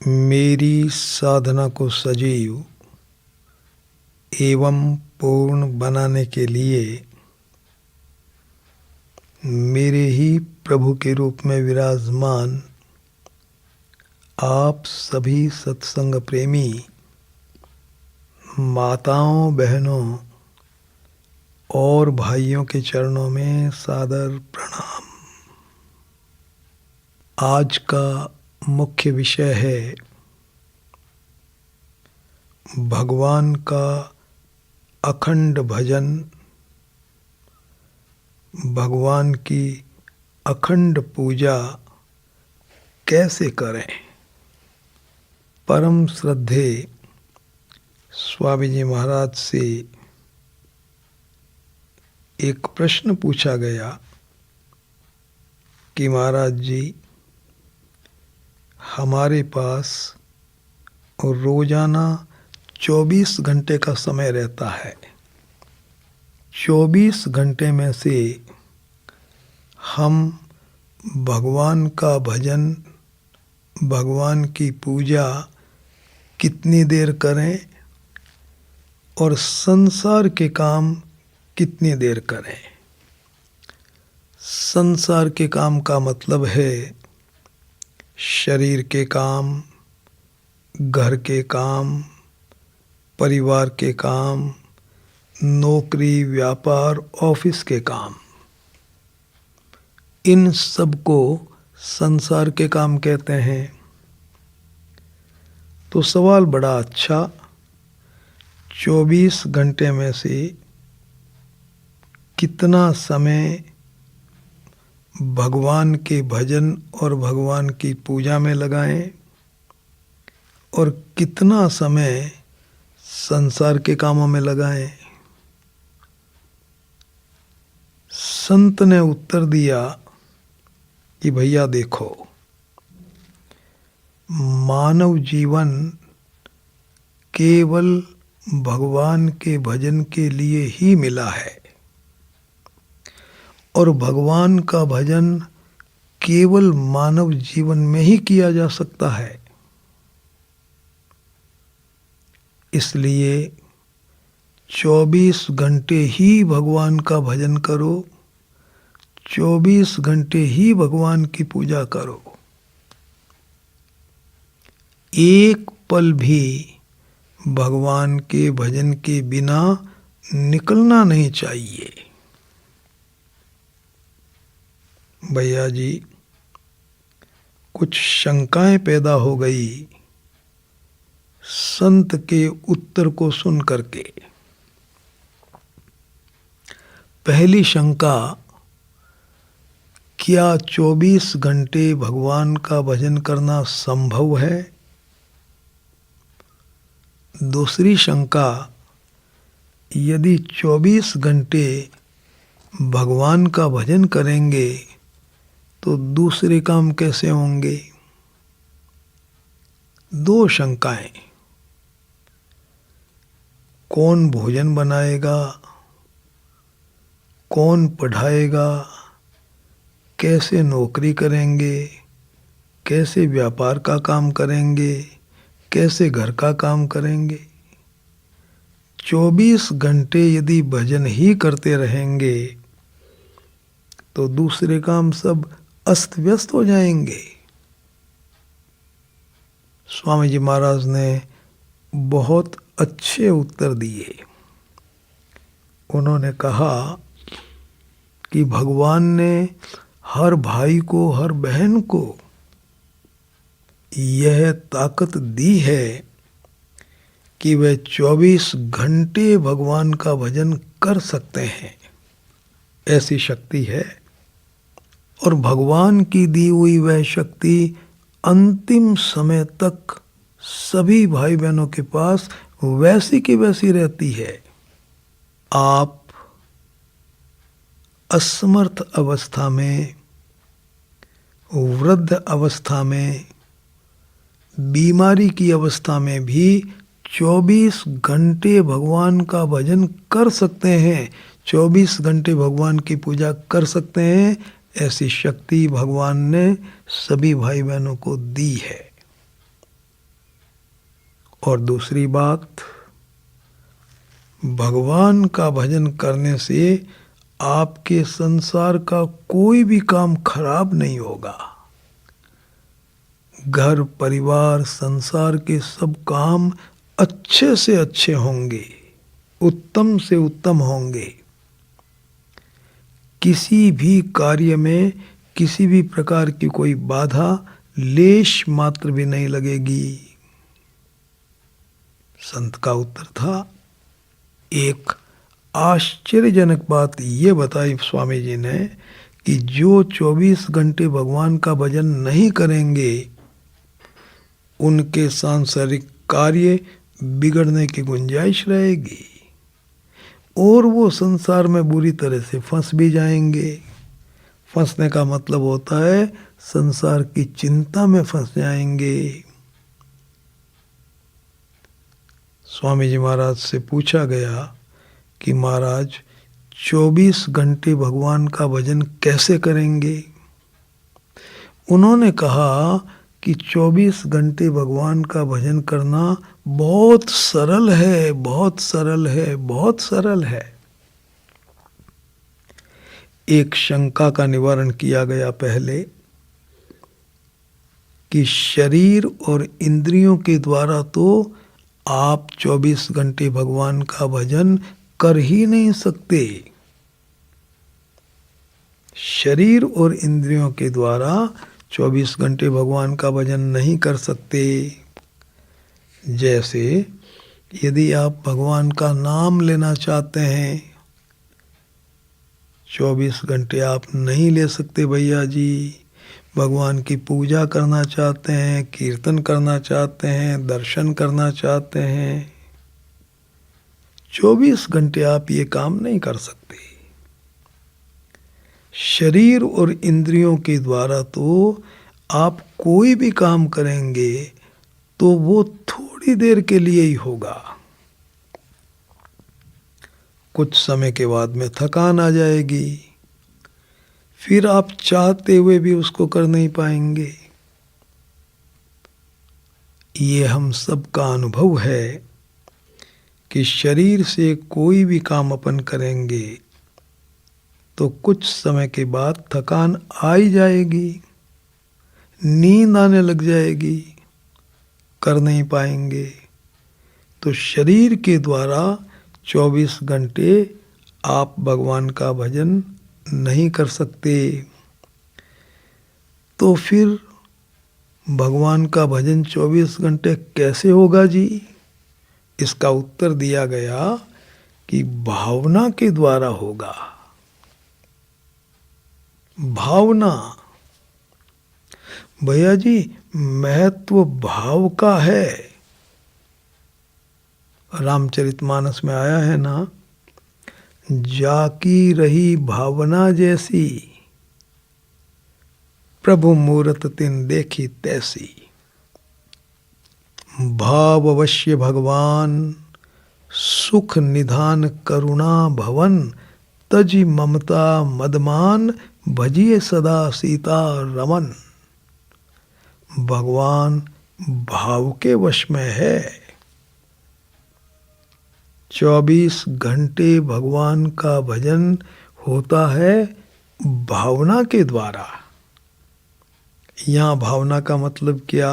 मेरी साधना को सजीव एवं पूर्ण बनाने के लिए मेरे ही प्रभु के रूप में विराजमान आप सभी सत्संग प्रेमी माताओं, बहनों और भाइयों के चरणों में सादर प्रणाम। आज का मुख्य विषय है भगवान का अखंड भजन, भगवान की अखंड पूजा कैसे करें। परम श्रद्धे स्वामी जी महाराज से एक प्रश्न पूछा गया कि महाराज जी, हमारे पास रोजाना 24 घंटे का समय रहता है। 24 घंटे में से हम भगवान का भजन, भगवान की पूजा कितनी देर करें और संसार के काम कितनी देर करें। संसार के काम का मतलब है शरीर के काम, घर के काम, परिवार के काम, नौकरी, व्यापार, ऑफिस के काम। इन सब को संसार के काम कहते हैं। तो सवाल बड़ा अच्छा, 24 घंटे में से कितना समय भगवान के भजन और भगवान की पूजा में लगाएं और कितना समय संसार के कामों में लगाएं। संत ने उत्तर दिया कि भैया देखो, मानव जीवन केवल भगवान के भजन के लिए ही मिला है और भगवान का भजन केवल मानव जीवन में ही किया जा सकता है। इसलिए 24 घंटे ही भगवान का भजन करो, 24 घंटे ही भगवान की पूजा करो। एक पल भी भगवान के भजन के बिना निकलना नहीं चाहिए। भैया जी, कुछ शंकाएं पैदा हो गई संत के उत्तर को सुन करके। पहली शंका, क्या 24 घंटे भगवान का भजन करना संभव है? दूसरी शंका, यदि 24 घंटे भगवान का भजन करेंगे तो दूसरे काम कैसे होंगे? दो शंकाएं, कौन भोजन बनाएगा, कौन पढ़ाएगा, कैसे नौकरी करेंगे, कैसे व्यापार का काम करेंगे, कैसे घर का काम करेंगे। 24 घंटे यदि भजन ही करते रहेंगे तो दूसरे काम सब अस्त व्यस्त हो जाएंगे। स्वामी जी महाराज ने बहुत अच्छे उत्तर दिए। उन्होंने कहा कि भगवान ने हर भाई को, हर बहन को यह ताकत दी है कि वे 24 घंटे भगवान का भजन कर सकते हैं। ऐसी शक्ति है और भगवान की दी हुई वह शक्ति अंतिम समय तक सभी भाई बहनों के पास वैसी की वैसी रहती है। आप असमर्थ अवस्था में, वृद्ध अवस्था में, बीमारी की अवस्था में भी 24 घंटे भगवान का भजन कर सकते हैं, 24 घंटे भगवान की पूजा कर सकते हैं। ऐसी शक्ति भगवान ने सभी भाई बहनों को दी है। और दूसरी बात, भगवान का भजन करने से आपके संसार का कोई भी काम खराब नहीं होगा। घर परिवार संसार के सब काम अच्छे से अच्छे होंगे, उत्तम से उत्तम होंगे। किसी भी कार्य में किसी भी प्रकार की कोई बाधा लेश मात्र भी नहीं लगेगी। संत का उत्तर था। एक आश्चर्यजनक बात ये बताई स्वामी जी ने कि जो 24 घंटे भगवान का भजन नहीं करेंगे उनके सांसारिक कार्य बिगड़ने की गुंजाइश रहेगी और वो संसार में बुरी तरह से फंस भी जाएंगे। फंसने का मतलब होता है संसार की चिंता में फंस जाएंगे। स्वामी जी महाराज से पूछा गया कि महाराज 24 घंटे भगवान का भजन कैसे करेंगे? उन्होंने कहा कि 24 घंटे भगवान का भजन करना बहुत सरल है, बहुत सरल है, बहुत सरल है। एक शंका का निवारण किया गया पहले कि शरीर और इंद्रियों के द्वारा तो आप 24 घंटे भगवान का भजन कर ही नहीं सकते। शरीर और इंद्रियों के द्वारा 24 घंटे भगवान का भजन नहीं कर सकते। जैसे यदि आप भगवान का नाम लेना चाहते हैं, 24 घंटे आप नहीं ले सकते भैया जी। भगवान की पूजा करना चाहते हैं, कीर्तन करना चाहते हैं, दर्शन करना चाहते हैं, 24 घंटे आप ये काम नहीं कर सकते। शरीर और इंद्रियों के द्वारा तो आप कोई भी काम करेंगे तो वो थोड़ी देर के लिए ही होगा। कुछ समय के बाद में थकान आ जाएगी, फिर आप चाहते हुए भी उसको कर नहीं पाएंगे। ये हम सबका अनुभव है कि शरीर से कोई भी काम अपन करेंगे तो कुछ समय के बाद थकान आ ही जाएगी, नींद आने लग जाएगी, कर नहीं पाएंगे। तो शरीर के द्वारा 24 घंटे आप भगवान का भजन नहीं कर सकते। तो फिर भगवान का भजन 24 घंटे कैसे होगा जी? इसका उत्तर दिया गया कि भावना के द्वारा होगा। भावना, भैया जी महत्व भाव का है। रामचरितमानस में आया है ना, जाकी रही भावना जैसी, प्रभु मूरत तिन देखी तैसी। भाव अवश्य भगवान, सुख निधान करुणा भवन, तजी ममता मदमान, भजिए सदा सीता रमन। भगवान भाव के वश में है। 24 घंटे भगवान का भजन होता है भावना के द्वारा। यहां भावना का मतलब क्या?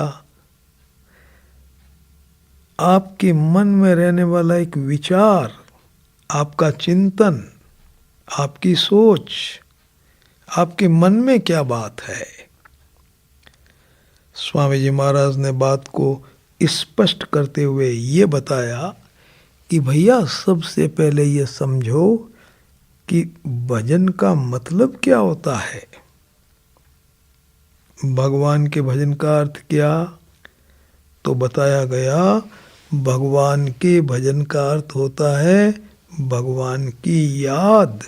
आपके मन में रहने वाला एक विचार, आपका चिंतन, आपकी सोच, आपके मन में क्या बात है। स्वामी जी महाराज ने बात को स्पष्ट करते हुए ये बताया कि भैया सबसे पहले ये समझो कि भजन का मतलब क्या होता है। भगवान के भजन का अर्थ क्या? तो बताया गया भगवान के भजन का अर्थ होता है भगवान की याद,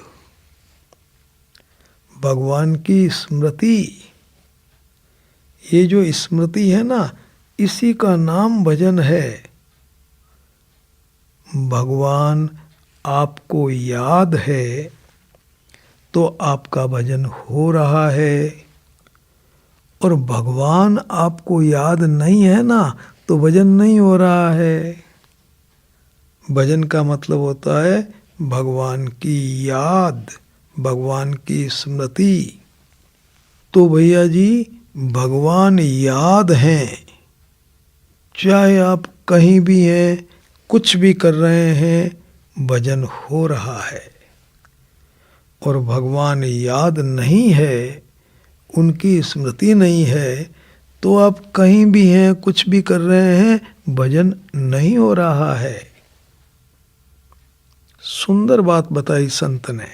भगवान की स्मृति। ये जो स्मृति है ना, इसी का नाम भजन है। भगवान आपको याद है तो आपका भजन हो रहा है, और भगवान आपको याद नहीं है ना तो भजन नहीं हो रहा है। भजन का मतलब होता है भगवान की याद, भगवान की स्मृति। तो भैया जी भगवान याद हैं, चाहे आप कहीं भी हैं, कुछ भी कर रहे हैं, भजन हो रहा है। और भगवान याद नहीं है, उनकी स्मृति नहीं है, तो आप कहीं भी हैं, कुछ भी कर रहे हैं, भजन नहीं हो रहा है। सुंदर बात बताई संत ने,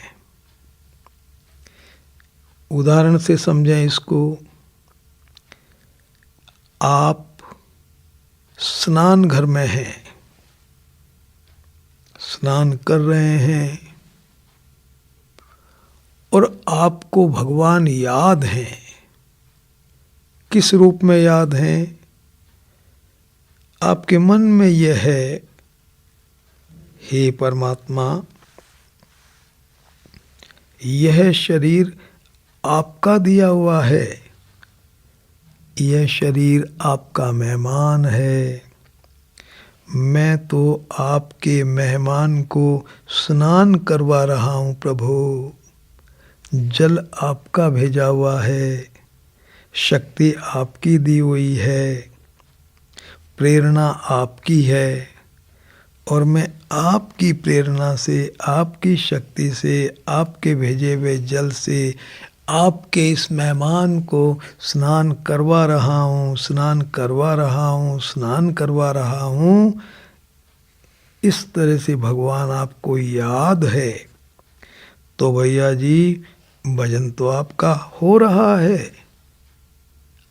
उदाहरण से समझें इसको। आप स्नान घर में हैं, स्नान कर रहे हैं और आपको भगवान याद हैं। किस रूप में याद हैं? आपके मन में यह है, हे परमात्मा, यह शरीर आपका दिया हुआ है, यह शरीर आपका मेहमान है। मैं तो आपके मेहमान को स्नान करवा रहा हूँ प्रभु। जल आपका भेजा हुआ है, शक्ति आपकी दी हुई है, प्रेरणा आपकी है, और मैं आपकी प्रेरणा से, आपकी शक्ति से, आपके भेजे हुए जल से आपके इस मेहमान को स्नान करवा रहा हूँ, स्नान करवा रहा हूँ, स्नान करवा रहा हूँ। इस तरह से भगवान आपको याद है। तो भैया जी भजन तो आपका हो रहा है।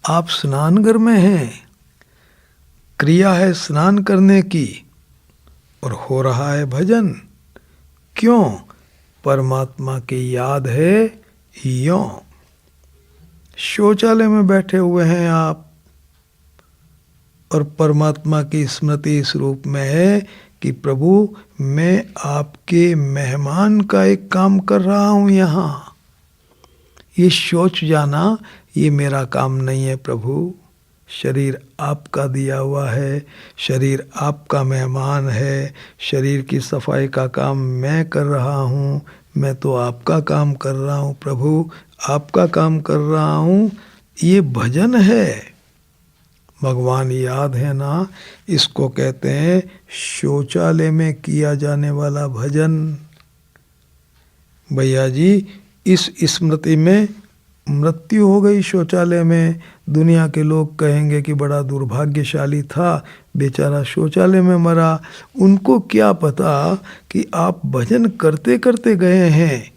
आप स्नान घर में हैं, क्रिया है स्नान करने की, और हो रहा है भजन। क्यों? परमात्मा की याद है। यों शौचालय में बैठे हुए हैं आप, और परमात्मा की स्मृति इस रूप में है कि प्रभु मैं आपके मेहमान का एक काम कर रहा हूँ यहाँ। ये शौच जाना ये मेरा काम नहीं है प्रभु। शरीर आपका दिया हुआ है, शरीर आपका मेहमान है, शरीर की सफाई का काम मैं कर रहा हूँ। मैं तो आपका काम कर रहा हूँ प्रभु, आपका काम कर रहा हूँ। ये भजन है। भगवान याद है ना, इसको कहते हैं शौचालय में किया जाने वाला भजन। भैया जी इस स्मृति में मृत्यु हो गई शौचालय में, दुनिया के लोग कहेंगे कि बड़ा दुर्भाग्यशाली था, बेचारा शौचालय में मरा। उनको क्या पता कि आप भजन करते करते गए हैं।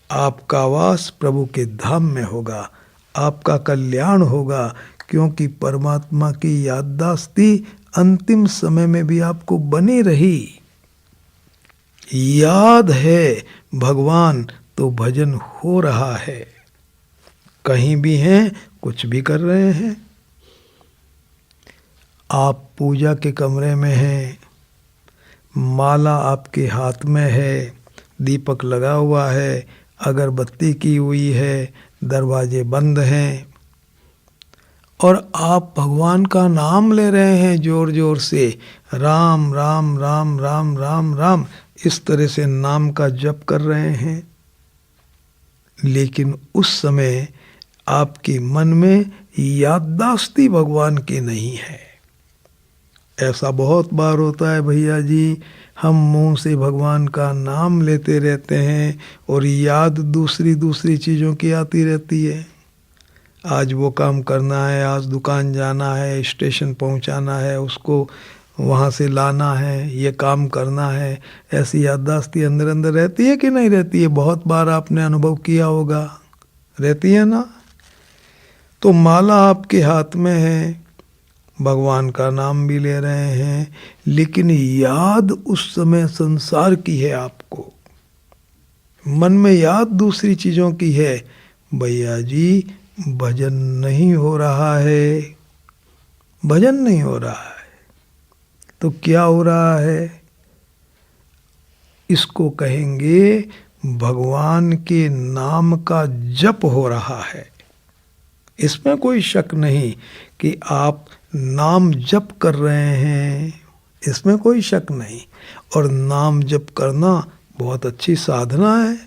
आपका वास प्रभु के धाम में होगा, आपका कल्याण होगा, क्योंकि परमात्मा की याददाश्ती अंतिम समय में भी आपको बनी रही। याद है भगवान तो भजन हो रहा है। कहीं भी हैं, कुछ भी कर रहे हैं। आप पूजा के कमरे में हैं, माला आपके हाथ में है, दीपक लगा हुआ है, अगरबत्ती की हुई है, दरवाजे बंद हैं, और आप भगवान का नाम ले रहे हैं जोर जोर से, राम राम राम राम राम राम, इस तरह से नाम का जप कर रहे हैं। लेकिन उस समय आपके मन में याददाश्ती भगवान की नहीं है। ऐसा बहुत बार होता है भैया जी, हम मुंह से भगवान का नाम लेते रहते हैं और याद दूसरी दूसरी चीज़ों की आती रहती है। आज वो काम करना है, आज दुकान जाना है, स्टेशन पहुंचाना है, उसको वहाँ से लाना है, ये काम करना है। ऐसी याददाश्ती अंदर अंदर रहती है कि नहीं रहती है? बहुत बार आपने अनुभव किया होगा, रहती है ना। तो माला आपके हाथ में है, भगवान का नाम भी ले रहे हैं, लेकिन याद उस समय संसार की है। आपको मन में याद दूसरी चीज़ों की है। भैया जी भजन नहीं हो रहा है, भजन नहीं हो रहा है। तो क्या हो रहा है? इसको कहेंगे भगवान के नाम का जप हो रहा है। इसमें कोई शक नहीं कि आप नाम जप कर रहे हैं, इसमें कोई शक नहीं। और नाम जप करना बहुत अच्छी साधना है,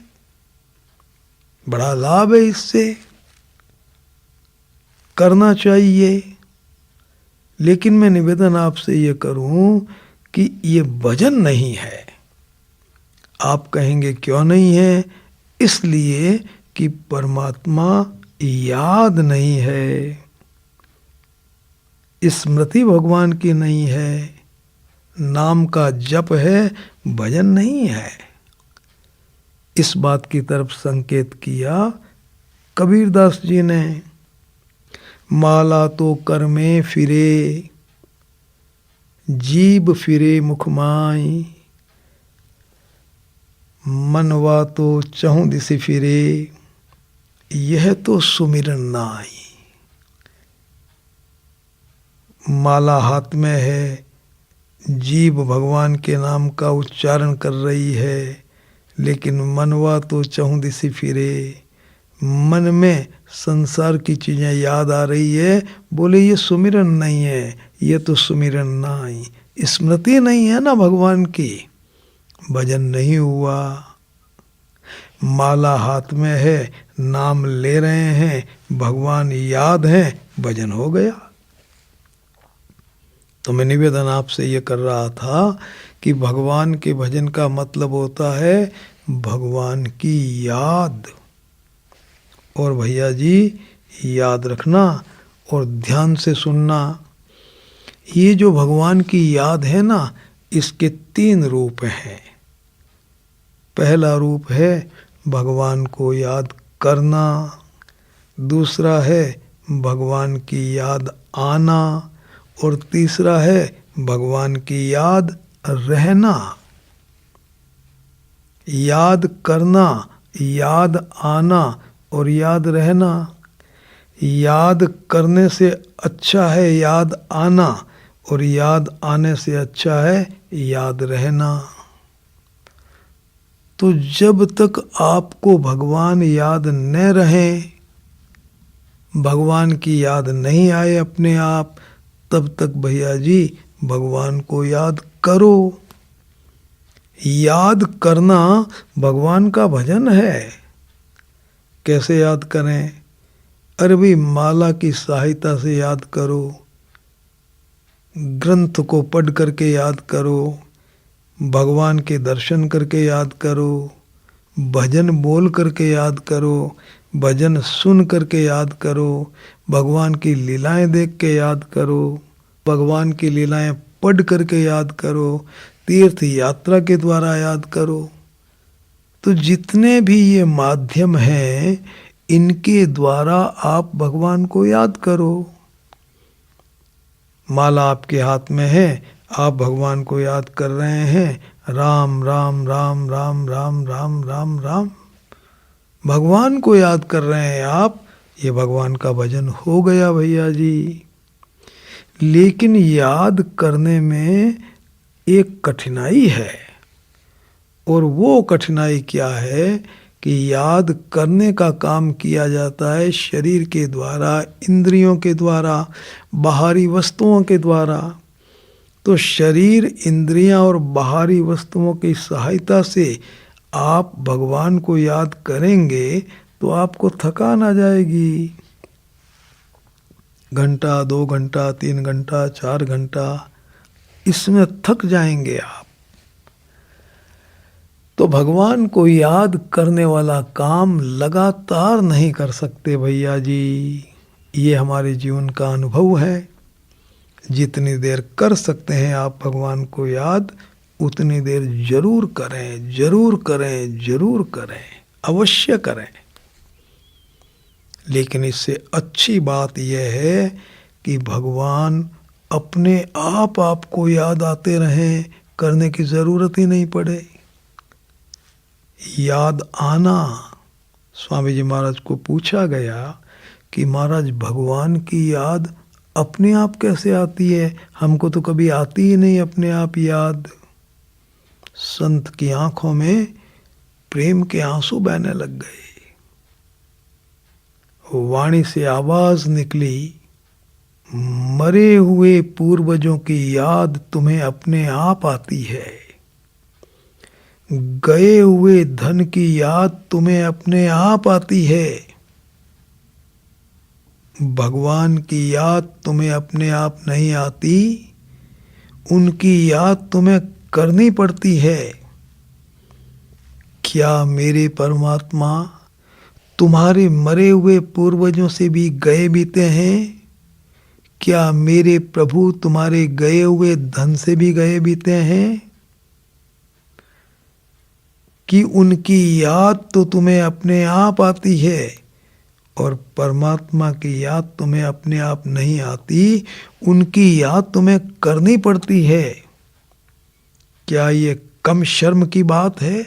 बड़ा लाभ है, इससे करना चाहिए। लेकिन मैं निवेदन आपसे ये करूं कि ये भजन नहीं है। आप कहेंगे क्यों नहीं है? इसलिए कि परमात्मा याद नहीं है, स्मृति भगवान की नहीं है, नाम का जप है, भजन नहीं है। इस बात की तरफ संकेत किया कबीरदास जी ने। माला तो कर में फिरे, जीभ फिरे मुखमाई, मनवा तो चहुं दिसि फिरे, यह तो सुमिरन नाई। माला हाथ में है, जीभ भगवान के नाम का उच्चारण कर रही है, लेकिन मनवा तो चहुं दिसि फिरे, मन में संसार की चीजें याद आ रही है। बोले ये सुमिरन नहीं है, ये तो सुमिरन नाई, स्मृति नहीं है ना भगवान की, भजन नहीं हुआ। माला हाथ में है, नाम ले रहे हैं, भगवान याद है, भजन हो गया। तो मैं निवेदन आपसे ये कर रहा था कि भगवान के भजन का मतलब होता है भगवान की याद। और भैया जी याद रखना और ध्यान से सुनना, ये जो भगवान की याद है ना, इसके 3 रूप हैं। पहला रूप है भगवान को याद करना, दूसरा है भगवान की याद आना, और तीसरा है भगवान की याद रहना। याद करना, याद आना और याद रहना। याद करने से अच्छा है याद आना, और याद आने से अच्छा है याद रहना। तो जब तक आपको भगवान याद न रहे, भगवान की याद नहीं आए अपने आप, तब तक भैया जी भगवान को याद करो। याद करना भगवान का भजन है। कैसे याद करें? अरे भाई माला की सहायता से याद करो, ग्रंथ को पढ़ करके याद करो, भगवान के दर्शन करके याद करो, भजन बोल करके याद करो, भजन सुन करके याद करो, भगवान की लीलाएं देख के याद करो, भगवान की लीलाएं पढ़ करके याद करो, तीर्थ यात्रा के द्वारा याद करो। तो जितने भी ये माध्यम हैं, इनके द्वारा आप भगवान को याद करो। माला आपके हाथ में है, आप भगवान को याद कर रहे हैं, राम राम राम राम राम राम राम राम, भगवान को याद कर रहे हैं आप, ये भगवान का भजन हो गया भैया जी। लेकिन याद करने में एक कठिनाई है, और वो कठिनाई क्या है कि याद करने का काम किया जाता है शरीर के द्वारा, इंद्रियों के द्वारा, बाहरी वस्तुओं के द्वारा। तो शरीर, इंद्रियां और बाहरी वस्तुओं की सहायता से आप भगवान को याद करेंगे तो आपको थकान आ जाएगी। घंटा, 2 घंटा, 3 घंटा, 4 घंटा, इसमें थक जाएंगे आप। तो भगवान को याद करने वाला काम लगातार नहीं कर सकते भैया जी। ये हमारे जीवन का अनुभव है। जितनी देर कर सकते हैं आप भगवान को याद, उतनी देर जरूर करें, जरूर करें, जरूर करें, अवश्य करें। लेकिन इससे अच्छी बात यह है कि भगवान अपने आप आपको याद आते रहें, करने की जरूरत ही नहीं पड़े। याद आना, स्वामी जी महाराज को पूछा गया कि महाराज भगवान की याद अपने आप कैसे आती है, हमको तो कभी आती ही नहीं अपने आप याद। संत की आंखों में प्रेम के आंसू बहने लग गए। वाणी से आवाज निकली, मरे हुए पूर्वजों की याद तुम्हें अपने आप आती है, गए हुए धन की याद तुम्हें अपने आप आती है, भगवान की याद तुम्हें अपने आप नहीं आती, उनकी याद तुम्हें करनी पड़ती है। क्या मेरे परमात्मा तुम्हारे मरे हुए पूर्वजों से भी गए बीते हैं? क्या मेरे प्रभु तुम्हारे गए हुए धन से भी गए बीते हैं? कि उनकी याद तो तुम्हें अपने आप आती है और परमात्मा की याद तुम्हें अपने आप नहीं आती, उनकी याद तुम्हें करनी पड़ती है। क्या ये कम शर्म की बात है?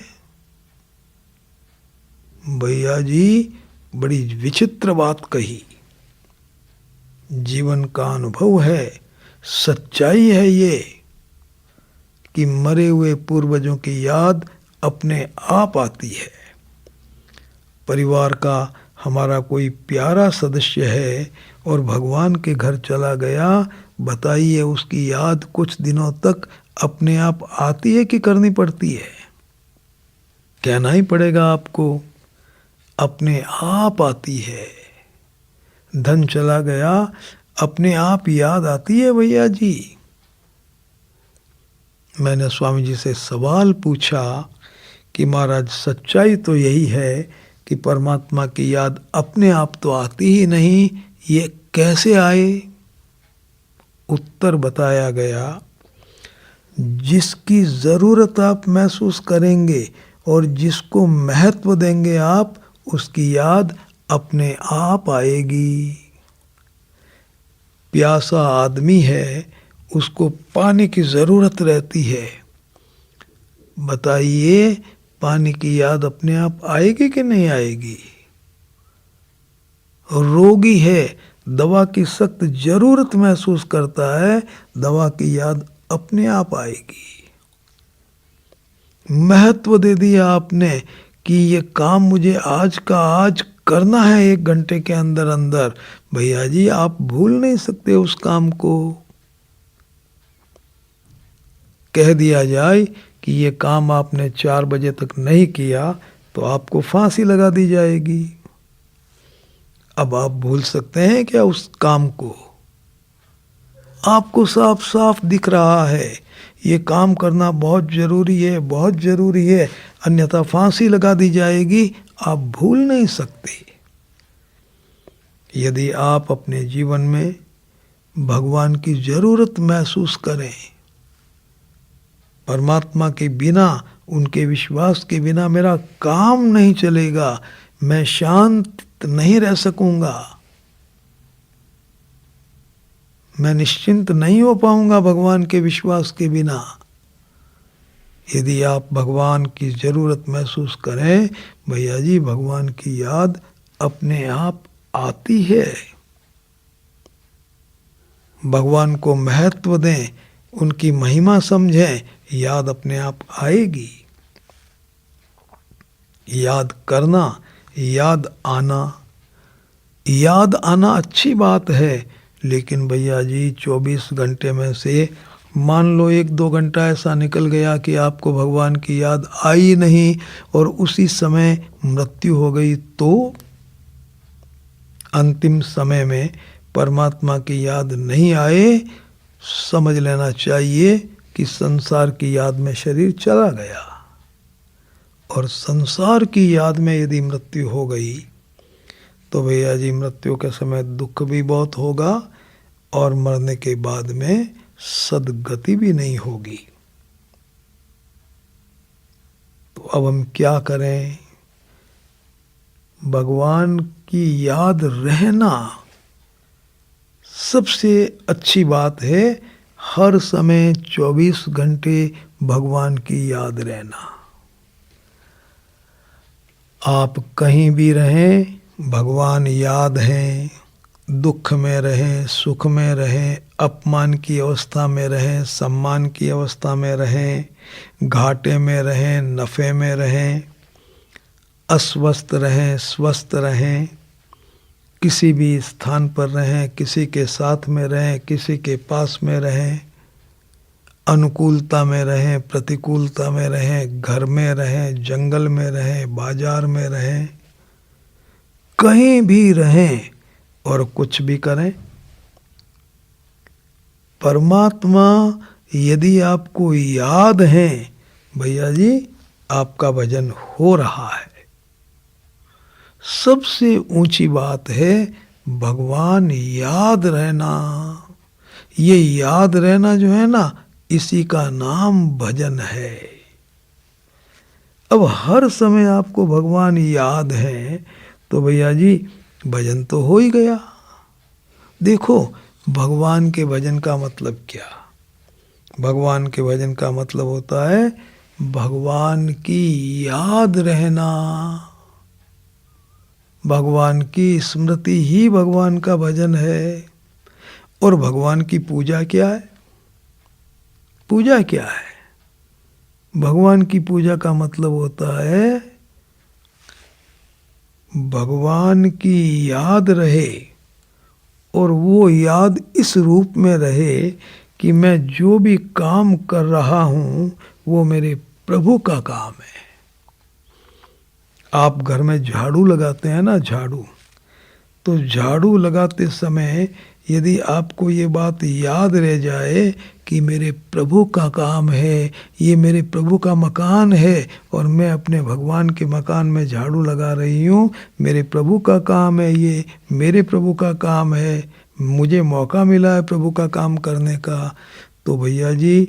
भैया जी बड़ी विचित्र बात कही। जीवन का अनुभव है, सच्चाई है ये कि मरे हुए पूर्वजों की याद अपने आप आती है। परिवार का हमारा कोई प्यारा सदस्य है और भगवान के घर चला गया, बताइए उसकी याद कुछ दिनों तक अपने आप आती है कि करनी पड़ती है? कहना ही पड़ेगा आपको, अपने आप आती है। धन चला गया, अपने आप याद आती है भैया जी। मैंने स्वामी जी से सवाल पूछा कि महाराज सच्चाई तो यही है कि परमात्मा की याद अपने आप तो आती ही नहीं, ये कैसे आए? उत्तर बताया गया, जिसकी ज़रूरत आप महसूस करेंगे और जिसको महत्व देंगे आप, उसकी याद अपने आप आएगी। प्यासा आदमी है, उसको पानी की ज़रूरत रहती है, बताइए पानी की याद अपने आप आएगी कि नहीं आएगी? रोगी है, दवा की सख्त जरूरत महसूस करता है, दवा की याद अपने आप आएगी। महत्व दे दिया आपने कि ये काम मुझे आज का आज करना है 1 घंटे के अंदर अंदर, भैया जी आप भूल नहीं सकते उस काम को। कह दिया जाए कि ये काम आपने 4 बजे तक नहीं किया तो आपको फांसी लगा दी जाएगी। अब आप भूल सकते हैं क्या उस काम को? आपको साफ साफ दिख रहा है ये काम करना बहुत जरूरी है, बहुत जरूरी है, अन्यथा फांसी लगा दी जाएगी, आप भूल नहीं सकते। यदि आप अपने जीवन में भगवान की जरूरत महसूस करें, परमात्मा के बिना, उनके विश्वास के बिना मेरा काम नहीं चलेगा, मैं शांत नहीं रह सकूंगा, मैं निश्चिंत नहीं हो पाऊंगा भगवान के विश्वास के बिना। यदि आप भगवान की ज़रूरत महसूस करें, भैया जी भगवान की याद अपने आप आती है। भगवान को महत्व दें, उनकी महिमा समझें, याद अपने आप आएगी। याद करना, याद आना अच्छी बात है, लेकिन भैया जी 24 घंटे में से मान लो 1-2 घंटा ऐसा निकल गया कि आपको भगवान की याद आई नहीं और उसी समय मृत्यु हो गई, तो अंतिम समय में परमात्मा की याद नहीं आए, समझ लेना चाहिए कि संसार की याद में शरीर चला गया। और संसार की याद में यदि मृत्यु हो गई तो भैया जी मृत्यु के समय दुख भी बहुत होगा और मरने के बाद में सद्गति भी नहीं होगी। तो अब हम क्या करें? भगवान की याद रहना सबसे अच्छी बात है। हर समय 24 घंटे भगवान की याद रहना। आप कहीं भी रहें, भगवान याद हैं। दुख में रहें, सुख में रहें, अपमान की अवस्था में रहें, सम्मान की अवस्था में रहें, घाटे में रहें, नफ़े में रहें, अस्वस्थ रहें, स्वस्थ रहें, किसी भी स्थान पर रहें, किसी के साथ में रहें, किसी के पास में रहें, अनुकूलता में रहें, प्रतिकूलता में रहें, घर में रहें, जंगल में रहें, बाजार में रहें, कहीं भी रहें और कुछ भी करें, परमात्मा यदि आपको याद है, भैया जी आपका भजन हो रहा है। सबसे ऊंची बात है भगवान याद रहना। ये याद रहना जो है ना, इसी का नाम भजन है। अब हर समय आपको भगवान याद है तो भैया जी भजन तो हो ही गया। देखो भगवान के भजन का मतलब क्या? भगवान के भजन का मतलब होता है भगवान की याद रहना। भगवान की स्मृति ही भगवान का भजन है। और भगवान की पूजा क्या है? पूजा क्या है? भगवान की पूजा का मतलब होता है भगवान की याद रहे, और वो याद इस रूप में रहे कि मैं जो भी काम कर रहा हूं वो मेरे प्रभु का काम है। आप घर में झाड़ू लगाते हैं ना, झाड़ू, तो झाड़ू लगाते समय यदि आपको ये बात याद रह जाए कि मेरे प्रभु का काम है, ये मेरे प्रभु का मकान है और मैं अपने भगवान के मकान में झाड़ू लगा रही हूँ, मेरे प्रभु का काम है, ये मेरे प्रभु का काम है, मुझे मौका मिला है प्रभु का काम करने का, तो भैया जी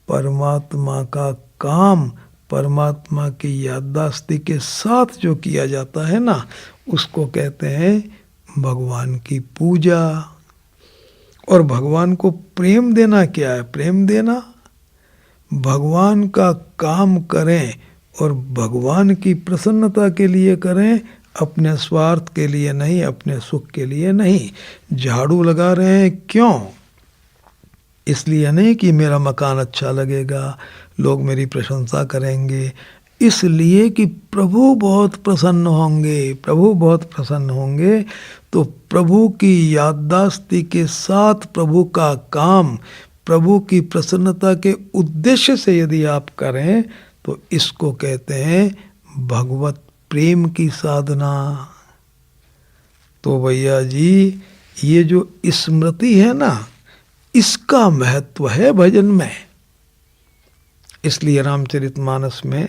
परमात्मा का काम परमात्मा की याददाश्ती के साथ जो किया जाता है ना, उसको कहते हैं भगवान की पूजा। और भगवान को प्रेम देना क्या है? प्रेम देना भगवान का काम करें और भगवान की प्रसन्नता के लिए करें, अपने स्वार्थ के लिए नहीं, अपने सुख के लिए नहीं। झाड़ू लगा रहे हैं क्यों? इसलिए नहीं कि मेरा मकान अच्छा लगेगा, लोग मेरी प्रशंसा करेंगे, इसलिए कि प्रभु बहुत प्रसन्न होंगे। प्रभु बहुत प्रसन्न होंगे तो प्रभु की याददाश्ती के साथ प्रभु का काम प्रभु की प्रसन्नता के उद्देश्य से यदि आप करें तो इसको कहते हैं भगवत प्रेम की साधना। तो भैया जी ये जो स्मृति है ना, इसका महत्व है भजन में। इसलिए रामचरितमानस में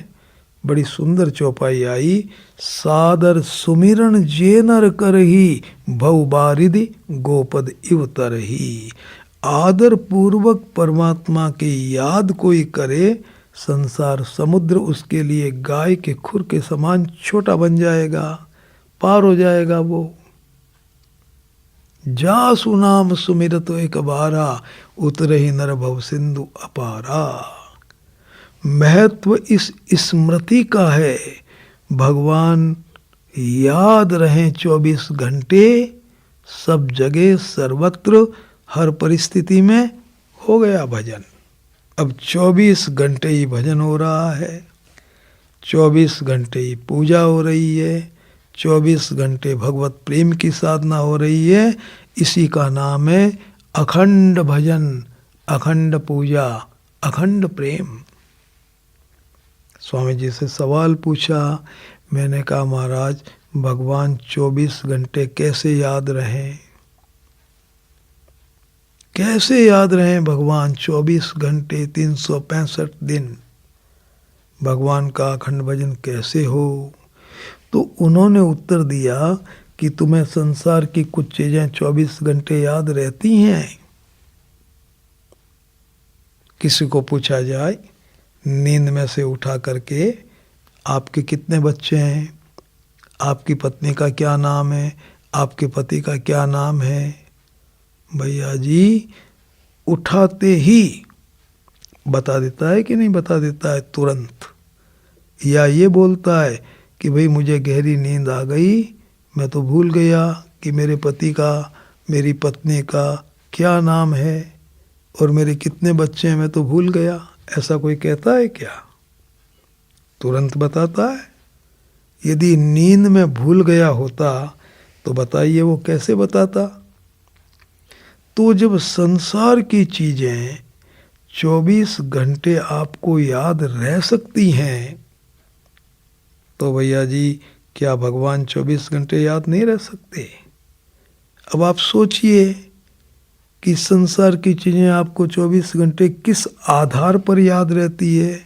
बड़ी सुंदर चौपाई आई, सादर सुमिरन जे नर करही भव बारिधि गोपद इव तरही। आदर पूर्वक परमात्मा की याद कोई करे, संसार समुद्र उसके लिए गाय के खुर के समान छोटा बन जाएगा, पार हो जाएगा वो। जा सुनाम सुमिरत एक बारा, उतरहि नर भव सिंधु अपारा। महत्व इस स्मृति का है, भगवान याद रहें 24 घंटे, सब जगह सर्वत्र हर परिस्थिति में। हो गया भजन। अब 24 घंटे ही भजन हो रहा है, 24 घंटे ही पूजा हो रही है, 24 घंटे भगवत प्रेम की साधना हो रही है। इसी का नाम है अखंड भजन, अखंड पूजा, अखंड प्रेम। स्वामी जी से सवाल पूछा, मैंने कहा महाराज भगवान 24 घंटे कैसे याद रहें? कैसे याद रहें भगवान 24 घंटे 365 दिन? भगवान का अखंड भजन कैसे हो? तो उन्होंने उत्तर दिया कि तुम्हें संसार की कुछ चीजें 24 घंटे याद रहती हैं। किसी को पूछा जाए नींद में से उठा करके, आपके कितने बच्चे हैं, आपकी पत्नी का क्या नाम है, आपके पति का क्या नाम है, भैया जी उठाते ही बता देता है कि नहीं बता देता है तुरंत? या ये बोलता है कि भाई मुझे गहरी नींद आ गई, मैं तो भूल गया कि मेरे पति का, मेरी पत्नी का क्या नाम है और मेरे कितने बच्चे हैं, मैं तो भूल गया। ऐसा कोई कहता है क्या? तुरंत बताता है। यदि नींद में भूल गया होता तो बताइए वो कैसे बताता? तो जब संसार की चीजें 24 घंटे आपको याद रह सकती हैं, तो भैया जी क्या भगवान 24 घंटे याद नहीं रह सकते? अब आप सोचिए कि संसार की चीजें आपको 24 घंटे किस आधार पर याद रहती है?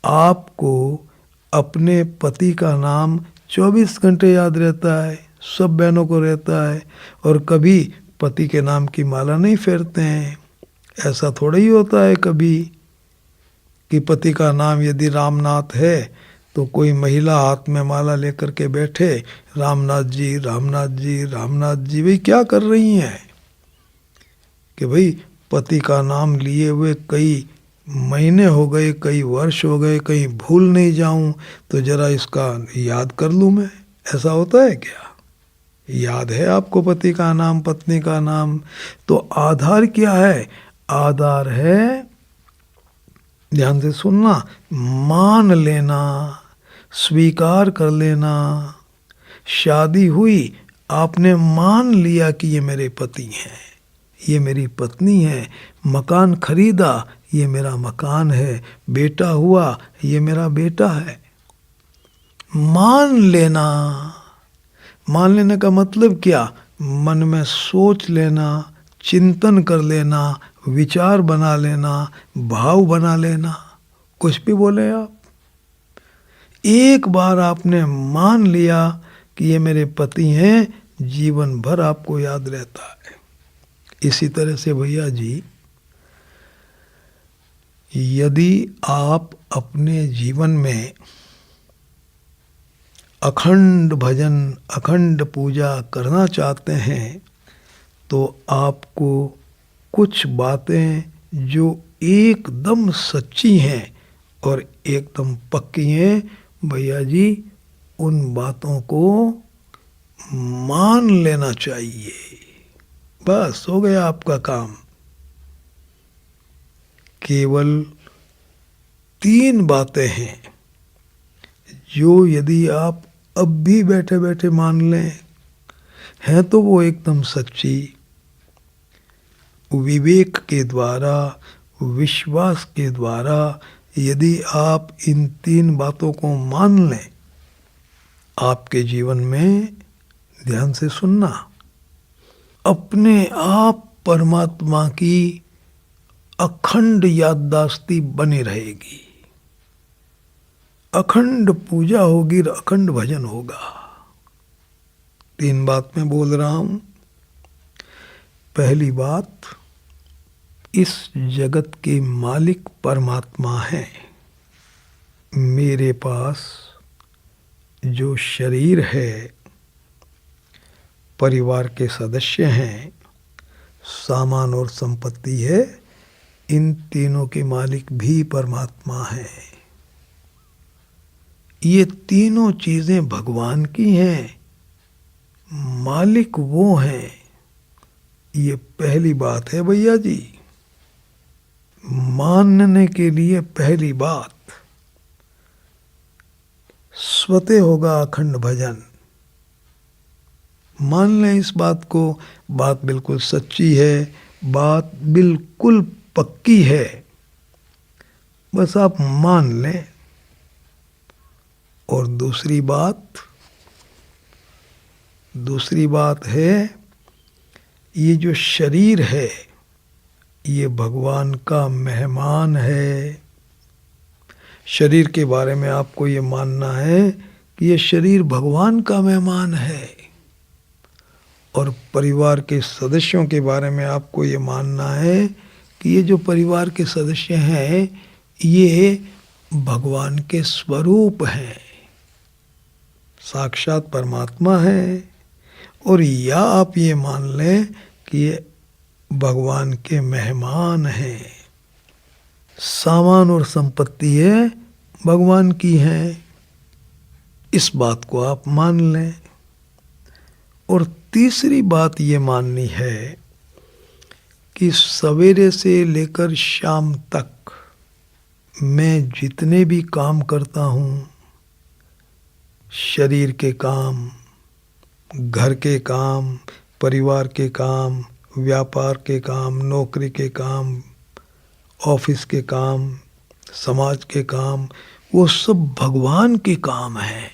आपको अपने पति का नाम 24 घंटे याद रहता है, सब बहनों को रहता है, और कभी पति के नाम की माला नहीं फेरते हैं। ऐसा थोड़ा ही होता है कभी कि पति का नाम यदि रामनाथ है तो कोई महिला हाथ में माला लेकर के बैठे, रामनाथ जी रामनाथ जी रामनाथ जी। भाई क्या कर रही हैं? कि भाई पति का नाम लिए हुए कई महीने हो गए, कई वर्ष हो गए, कहीं भूल नहीं जाऊं तो जरा इसका याद कर लूं मैं। ऐसा होता है क्या? याद है आपको पति का नाम, पत्नी का नाम? तो आधार क्या है? आधार है, ध्यान से सुनना, मान लेना, स्वीकार कर लेना। शादी हुई, आपने मान लिया कि ये मेरे पति हैं, ये मेरी पत्नी है। मकान खरीदा, ये मेरा मकान है। बेटा हुआ, ये मेरा बेटा है। मान लेना। मान लेने का मतलब क्या? मन में सोच लेना, चिंतन कर लेना, विचार बना लेना, भाव बना लेना। कुछ भी बोले आप, एक बार आपने मान लिया कि ये मेरे पति हैं, जीवन भर आपको याद रहता है। इसी तरह से भैया जी, यदि आप अपने जीवन में अखंड भजन, अखंड पूजा करना चाहते हैं, तो आपको कुछ बातें जो एकदम सच्ची हैं और एकदम पक्की हैं, भैया जी उन बातों को मान लेना चाहिए। बस हो गया आपका काम। केवल 3 बातें हैं जो यदि आप अब भी बैठे बैठे मान लें, हैं तो वो एकदम सच्ची। विवेक के द्वारा, विश्वास के द्वारा यदि आप इन 3 बातों को मान लें, आपके जीवन में, ध्यान से सुनना, अपने आप परमात्मा की अखंड याददाश्ती बनी रहेगी। अखंड पूजा होगी, अखंड भजन होगा। 3 बात मैं बोल रहा हूं। पहली बात, इस जगत के मालिक परमात्मा है। मेरे पास जो शरीर है, परिवार के सदस्य हैं, सामान और संपत्ति है, इन तीनों के मालिक भी परमात्मा है। ये तीनों चीजें भगवान की हैं, मालिक वो हैं। ये पहली बात है भैया जी। मानने के लिए पहली बात, स्वतः होगा अखंड भजन। मान लें इस बात को, बात बिल्कुल सच्ची है, बात बिल्कुल पक्की है, बस आप मान लें। और दूसरी बात है, ये जो शरीर है ये भगवान का मेहमान है। शरीर के बारे में आपको ये मानना है कि ये शरीर भगवान का मेहमान है। और परिवार के सदस्यों के बारे में आपको ये मानना है कि ये जो परिवार के सदस्य हैं ये भगवान के स्वरूप हैं, साक्षात परमात्मा है। और या आप ये मान लें कि ये भगवान के मेहमान हैं। सामान और संपत्ति है भगवान की है, इस बात को आप मान लें। और तीसरी बात ये माननी है कि सवेरे से लेकर शाम तक मैं जितने भी काम करता हूँ, शरीर के काम, घर के काम, परिवार के काम, व्यापार के काम, नौकरी के काम, ऑफिस के काम, समाज के काम, वो सब भगवान के काम हैं।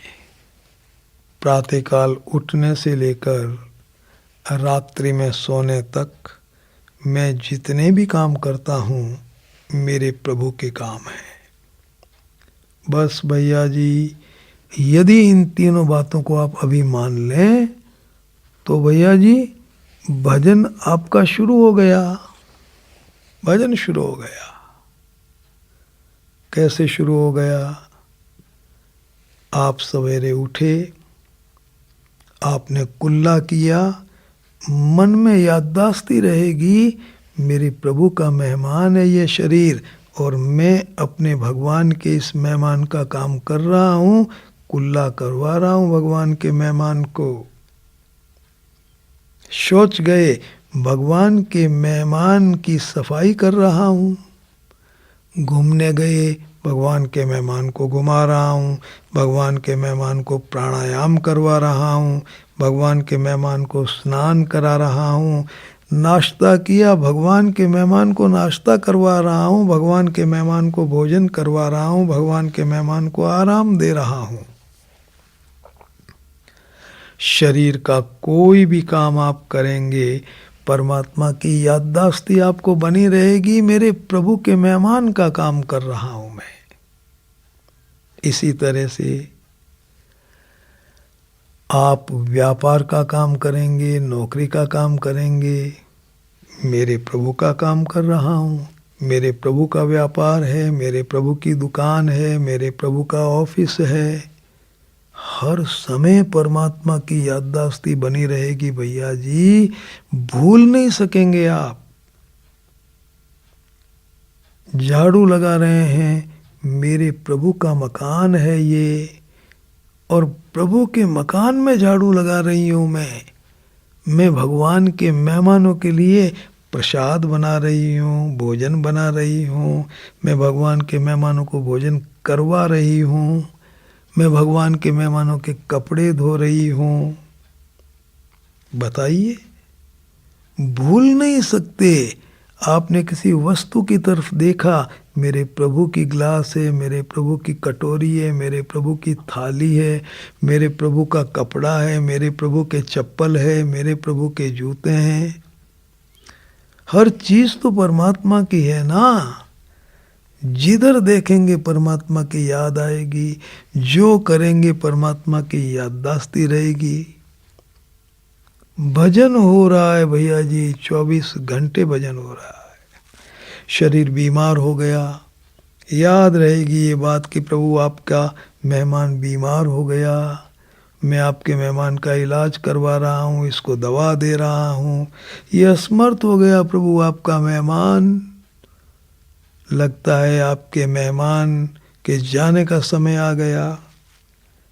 प्रातःकाल उठने से लेकर रात्रि में सोने तक मैं जितने भी काम करता हूँ मेरे प्रभु के काम हैं। बस भैया जी, यदि इन तीनों बातों को आप अभी मान लें तो भैया जी भजन आपका शुरू हो गया। भजन शुरू हो गया। कैसे शुरू हो गया? आप सवेरे उठे, आपने कुल्ला किया, मन में याददाश्ती रहेगी मेरे प्रभु का मेहमान है ये शरीर, और मैं अपने भगवान के इस मेहमान का काम कर रहा हूँ, कुल्ला करवा रहा हूँ भगवान के मेहमान को। सोच गए भगवान के मेहमान की सफाई कर रहा हूँ। घूमने गए, भगवान के मेहमान को घुमा रहा हूँ, भगवान के मेहमान को प्राणायाम करवा रहा हूँ, भगवान के मेहमान को स्नान करा रहा हूँ। नाश्ता किया, भगवान के मेहमान को नाश्ता करवा रहा हूँ, भगवान के मेहमान को भोजन करवा रहा हूँ, भगवान के मेहमान को आराम दे रहा हूँ। शरीर का कोई भी काम आप करेंगे, परमात्मा की याददाश्ती आपको बनी रहेगी, मेरे प्रभु के मेहमान का काम कर रहा हूं मैं। इसी तरह से आप व्यापार का काम करेंगे, नौकरी का काम करेंगे, मेरे प्रभु का काम कर रहा हूँ, मेरे प्रभु का व्यापार है, मेरे प्रभु की दुकान है, मेरे प्रभु का ऑफिस है। हर समय परमात्मा की याददाश्ती बनी रहेगी भैया जी, भूल नहीं सकेंगे आप। झाड़ू लगा रहे हैं, मेरे प्रभु का मकान है ये, और प्रभु के मकान में झाड़ू लगा रही हूँ मैं भगवान के मेहमानों के लिए प्रसाद बना रही हूँ, भोजन बना रही हूँ, मैं भगवान के मेहमानों को भोजन करवा रही हूँ, मैं भगवान के मेहमानों के कपड़े धो रही हूँ। बताइए, भूल नहीं सकते। आपने किसी वस्तु की तरफ देखा, मेरे प्रभु की ग्लास है, मेरे प्रभु की कटोरी है, मेरे प्रभु की थाली है, मेरे प्रभु का कपड़ा है, मेरे प्रभु के चप्पल है, मेरे प्रभु के जूते हैं। हर चीज तो परमात्मा की है ना। जिधर देखेंगे परमात्मा की याद आएगी, जो करेंगे परमात्मा की याददाश्ती रहेगी। भजन हो रहा है भैया जी, 24 घंटे भजन हो रहा है। शरीर बीमार हो गया, याद रहेगी ये बात कि प्रभु आपका मेहमान बीमार हो गया, मैं आपके मेहमान का इलाज करवा रहा हूँ, इसको दवा दे रहा हूँ। ये असमर्थ हो गया प्रभु आपका मेहमान, लगता है आपके मेहमान के जाने का समय आ गया,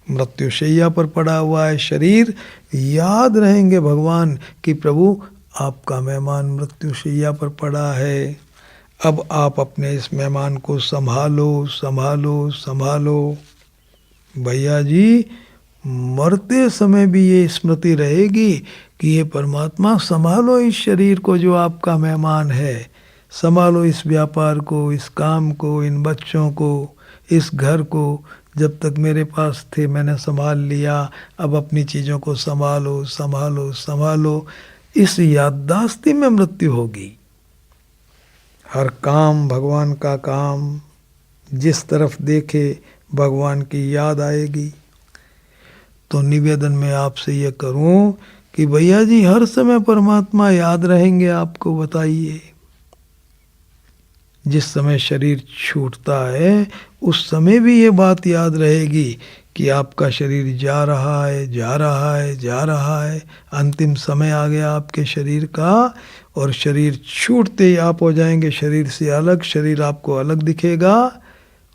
मृत्युशैया पर पड़ा हुआ है शरीर। याद रहेंगे भगवान कि प्रभु आपका मेहमान मृत्युशैया पर पड़ा है, अब आप अपने इस मेहमान को संभालो संभालो संभालो। भैया जी, मरते समय भी ये स्मृति रहेगी कि ये परमात्मा संभालो इस शरीर को जो आपका मेहमान है, संभालो इस व्यापार को, इस काम को, इन बच्चों को, इस घर को। जब तक मेरे पास थे मैंने संभाल लिया, अब अपनी चीज़ों को संभालो संभालो संभालो। इस याददाश्ती में मृत्यु होगी। हर काम भगवान का काम, जिस तरफ देखे भगवान की याद आएगी। तो निवेदन में आपसे ये करूं कि भैया जी हर समय परमात्मा याद रहेंगे आपको। बताइए, जिस समय शरीर छूटता है उस समय भी ये बात याद रहेगी कि आपका शरीर जा रहा है जा रहा है जा रहा है, अंतिम समय आ गया आपके शरीर का, और शरीर छूटते ही आप हो जाएंगे शरीर से अलग, शरीर आपको अलग दिखेगा।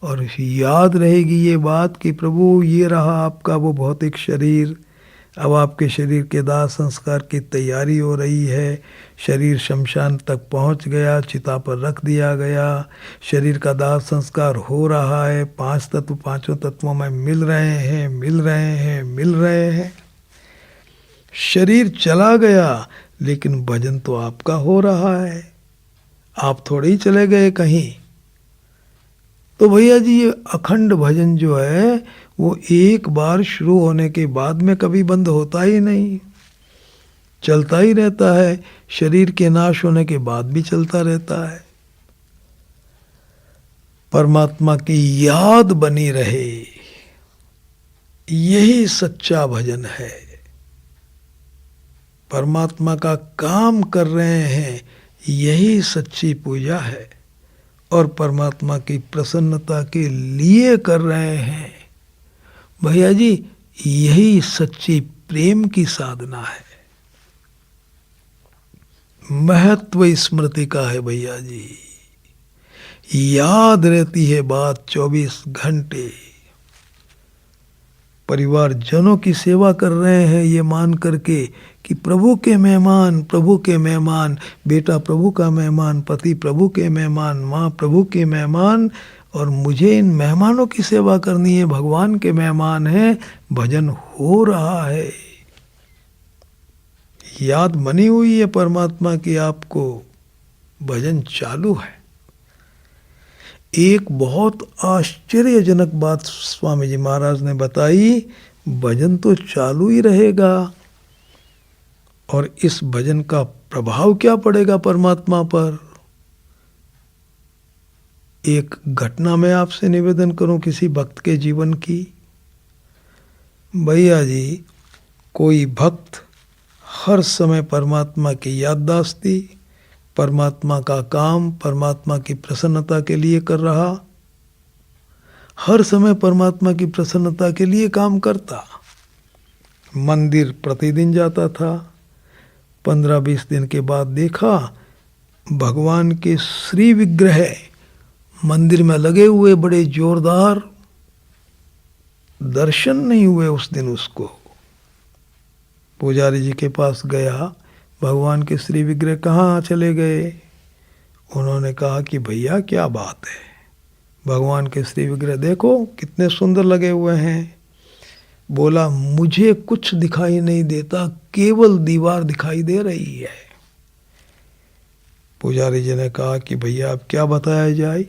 और याद रहेगी ये बात कि प्रभु ये रहा आपका वो भौतिक शरीर, अब आपके शरीर के दाह संस्कार की तैयारी हो रही है। शरीर शमशान तक पहुंच गया, चिता पर रख दिया गया, शरीर का दाह संस्कार हो रहा है, 5 तत्व 5 तत्वों में मिल रहे हैं मिल रहे हैं मिल रहे हैं। शरीर चला गया लेकिन भजन तो आपका हो रहा है, आप थोड़े ही चले गए कहीं। तो भैया जी ये अखंड भजन जो है वो एक बार शुरू होने के बाद में कभी बंद होता ही नहीं, चलता ही रहता है, शरीर के नाश होने के बाद भी चलता रहता है। परमात्मा की याद बनी रहे, यही सच्चा भजन है। परमात्मा का काम कर रहे हैं, यही सच्ची पूजा है। और परमात्मा की प्रसन्नता के लिए कर रहे हैं भैया जी, यही सच्ची प्रेम की साधना है। महत्व स्मृति का है भैया जी, याद रहती है बात 24 घंटे। परिवार जनों की सेवा कर रहे हैं ये मान करके कि प्रभु के मेहमान, प्रभु के मेहमान, बेटा प्रभु का मेहमान, पति प्रभु के मेहमान, माँ प्रभु के मेहमान, और मुझे इन मेहमानों की सेवा करनी है, भगवान के मेहमान हैं। भजन हो रहा है, याद बनी हुई है परमात्मा की, आपको भजन चालू है। एक बहुत आश्चर्यजनक बात स्वामी जी महाराज ने बताई, भजन तो चालू ही रहेगा और इस भजन का प्रभाव क्या पड़ेगा परमात्मा पर। एक घटना मैं आपसे निवेदन करूं किसी भक्त के जीवन की। भैया जी कोई भक्त हर समय परमात्मा की याददाश्ती, परमात्मा का काम, परमात्मा की प्रसन्नता के लिए कर रहा, हर समय परमात्मा की प्रसन्नता के लिए काम करता। मंदिर प्रतिदिन जाता था। 15-20 दिन के बाद देखा भगवान के श्री विग्रह मंदिर में लगे हुए, बड़े जोरदार। दर्शन नहीं हुए उस दिन उसको। पुजारी जी के पास गया, भगवान के श्री विग्रह कहाँ चले गए। उन्होंने कहा कि भैया क्या बात है, भगवान के श्री विग्रह देखो कितने सुंदर लगे हुए हैं। बोला मुझे कुछ दिखाई नहीं देता, केवल दीवार दिखाई दे रही है। पुजारी जी ने कहा कि भैया अब क्या बताया जाए,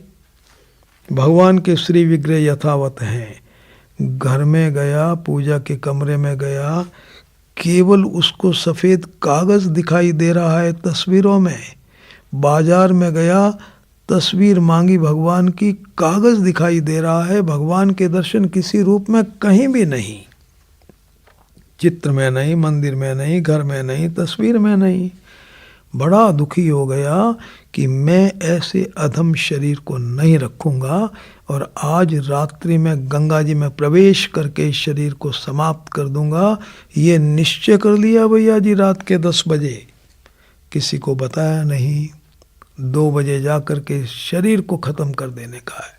भगवान के श्री विग्रह यथावत हैं। घर में गया, पूजा के कमरे में गया, केवल उसको सफ़ेद कागज़ दिखाई दे रहा है तस्वीरों में। बाजार में गया, तस्वीर मांगी भगवान की, कागज़ दिखाई दे रहा है, भगवान के दर्शन किसी रूप में कहीं भी नहीं, चित्र में नहीं, मंदिर में नहीं, घर में नहीं, तस्वीर में नहीं। बड़ा दुखी हो गया कि मैं ऐसे अधम शरीर को नहीं रखूँगा और आज रात्रि में गंगा जी में प्रवेश करके इस शरीर को समाप्त कर दूंगा। ये निश्चय कर लिया भैया जी रात के 10 बजे, किसी को बताया नहीं। 2 बजे जा कर के शरीर को ख़त्म कर देने का है।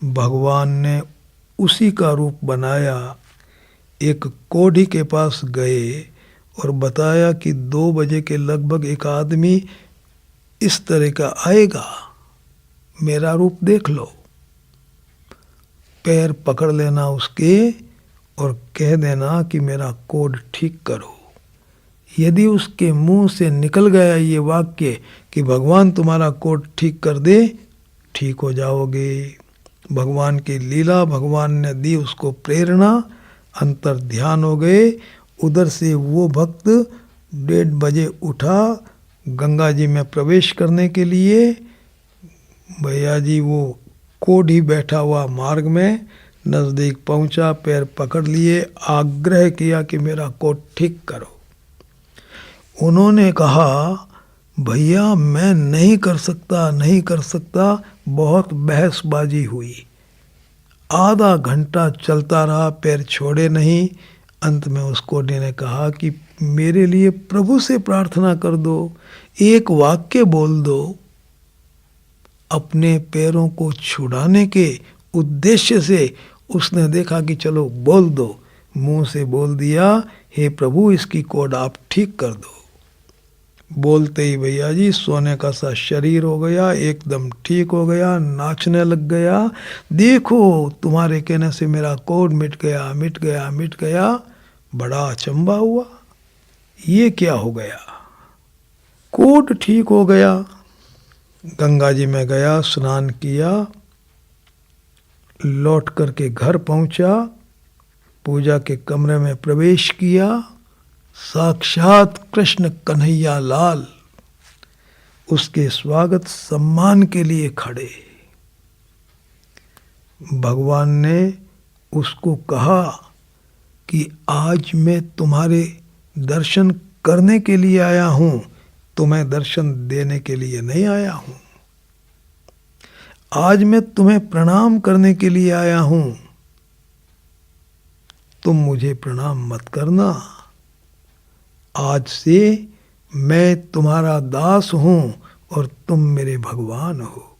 भगवान ने उसी का रूप बनाया। एक कोढ़ी के पास गए और बताया कि 2 बजे के लगभग एक आदमी इस तरह का आएगा, मेरा रूप देख लो। पैर पकड़ लेना उसके और कह देना कि मेरा कोढ़ ठीक करो। यदि उसके मुंह से निकल गया ये वाक्य कि भगवान तुम्हारा कोढ़ ठीक कर दे, ठीक हो जाओगे। भगवान की लीला, भगवान ने दी उसको प्रेरणा, अंतर ध्यान हो गए। उधर से वो भक्त 1:30 बजे उठा गंगा जी में प्रवेश करने के लिए। भैया जी वो कोढ़ी बैठा हुआ मार्ग में नज़दीक पहुंचा, पैर पकड़ लिए, आग्रह किया कि मेरा कोढ़ ठीक करो। उन्होंने कहा भैया मैं नहीं कर सकता, नहीं कर सकता। बहुत बहसबाजी हुई, आधा घंटा चलता रहा, पैर छोड़े नहीं। अंत में उस कोढ़ी ने कहा कि मेरे लिए प्रभु से प्रार्थना कर दो, एक वाक्य बोल दो। अपने पैरों को छुड़ाने के उद्देश्य से उसने देखा कि चलो बोल दो, मुंह से बोल दिया हे प्रभु इसकी कोढ़ आप ठीक कर दो। बोलते ही भैया जी सोने का सा शरीर हो गया, एकदम ठीक हो गया, नाचने लग गया। देखो तुम्हारे कहने से मेरा कोढ़ मिट गया, मिट गया, मिट गया। बड़ा अचंभा हुआ, ये क्या हो गया। कोढ़ ठीक हो गया, गंगा जी में गया, स्नान किया, लौट करके घर पहुंचा, पूजा के कमरे में प्रवेश किया। साक्षात कृष्ण कन्हैया लाल उसके स्वागत सम्मान के लिए खड़े। भगवान ने उसको कहा कि आज मैं तुम्हारे दर्शन करने के लिए आया हूं, तुम्हें दर्शन देने के लिए नहीं आया हूं। आज मैं तुम्हें प्रणाम करने के लिए आया हूं, तुम मुझे प्रणाम मत करना। आज से मैं तुम्हारा दास हूं और तुम मेरे भगवान हो।